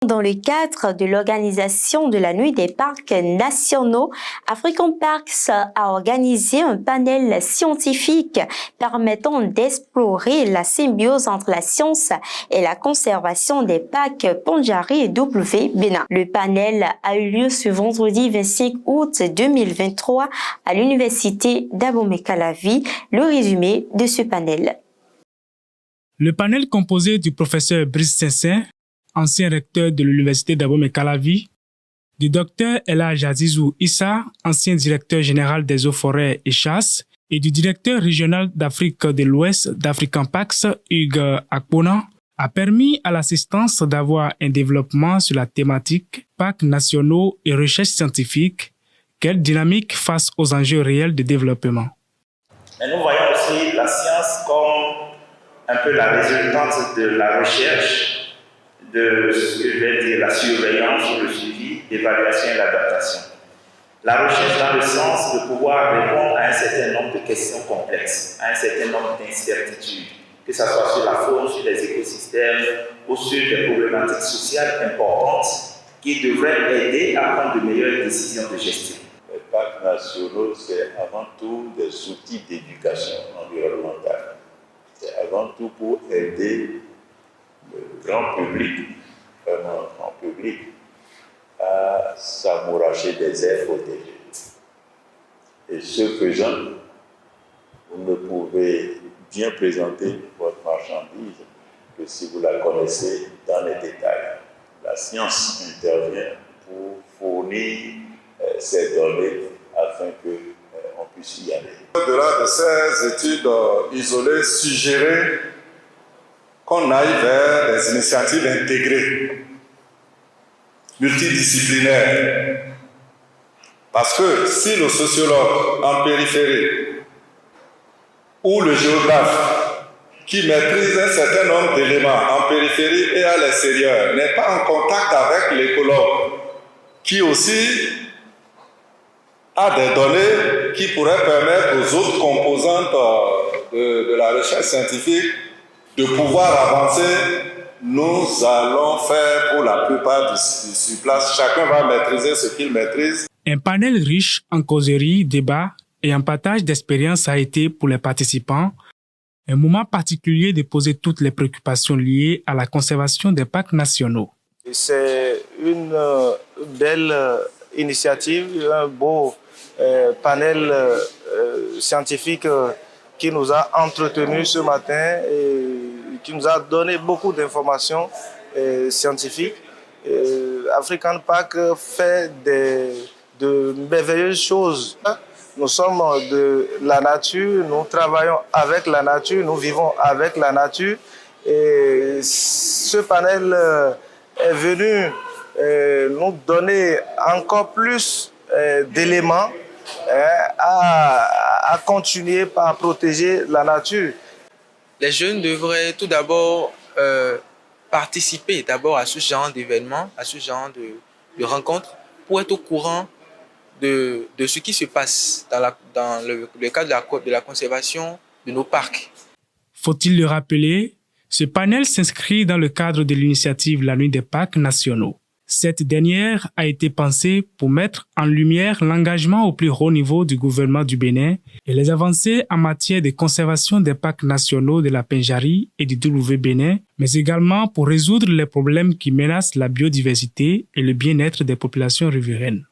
Dans le cadre de l'organisation de la Nuit des parcs nationaux, African Parks a organisé un panel scientifique permettant d'explorer la symbiose entre la science et la conservation des parcs Pandjari et W Bénin. Le panel a eu lieu ce vendredi 25 août 2023 à l'université d'Abomey-Calavi. Le résumé de ce panel. Le panel composé du professeur Brice Saint-Saint, ancien recteur de l'université d'Abomey-Calavi, du docteur Elhadji Azizou Issa, ancien directeur général des eaux forêts et chasses, et du directeur régional d'Afrique de l'Ouest d'African Parks, Hugues Akpona, a permis à l'assistance d'avoir un développement sur la thématique parcs nationaux et recherche scientifique, quelle dynamique face aux enjeux réels de développement. Mais nous voyons aussi la science comme un peu la résultante de la recherche, de ce que je vais dire la surveillance, le suivi, l'évaluation et l'adaptation. La recherche dans le sens de pouvoir répondre à un certain nombre de questions complexes, à un certain nombre d'incertitudes, que ce soit sur la faune, sur les écosystèmes ou sur des problématiques sociales importantes qui devraient aider à prendre de meilleures décisions de gestion. Les parcs nationaux, c'est avant tout des outils d'éducation environnementale. C'est avant tout pour aider le grand public, vraiment grand public, à s'amouracher des aires protégées. Et ce faisant, vous ne pouvez bien présenter votre marchandise que si vous la connaissez dans les détails. La science intervient pour fournir ces données afin qu'on puisse y aller. Au-delà de ces études isolées, suggérer qu'on aille vers des initiatives intégrées, multidisciplinaires. Parce que si le sociologue en périphérie ou le géographe qui maîtrise un certain nombre d'éléments en périphérie et à l'extérieur n'est pas en contact avec l'écologue qui aussi a des données qui pourraient permettre aux autres composantes de la recherche scientifique de pouvoir avancer, nous allons faire pour la plupart sur place. Chacun va maîtriser ce qu'il maîtrise. Un panel riche en causeries, débats et en partage d'expériences a été pour les participants un moment particulier de poser toutes les préoccupations liées à la conservation des parcs nationaux. C'est une belle initiative, un beau panel scientifique qui nous a entretenus ce matin et qui nous a donné beaucoup d'informations scientifiques. African Park fait de merveilleuses choses. Nous sommes de la nature, nous travaillons avec la nature, nous vivons avec la nature. Et ce panel est venu nous donner encore plus d'éléments à continuer par protéger la nature. Les jeunes devraient tout d'abord participer à ce genre d'événements, à ce genre de rencontres, pour être au courant de ce qui se passe dans le cadre de la conservation de nos parcs. Faut-il le rappeler, ce panel s'inscrit dans le cadre de l'initiative La Nuit des parcs nationaux. Cette dernière a été pensée pour mettre en lumière l'engagement au plus haut niveau du gouvernement du Bénin et les avancées en matière de conservation des parcs nationaux de la Pandjari et du W Bénin, mais également pour résoudre les problèmes qui menacent la biodiversité et le bien-être des populations riveraines.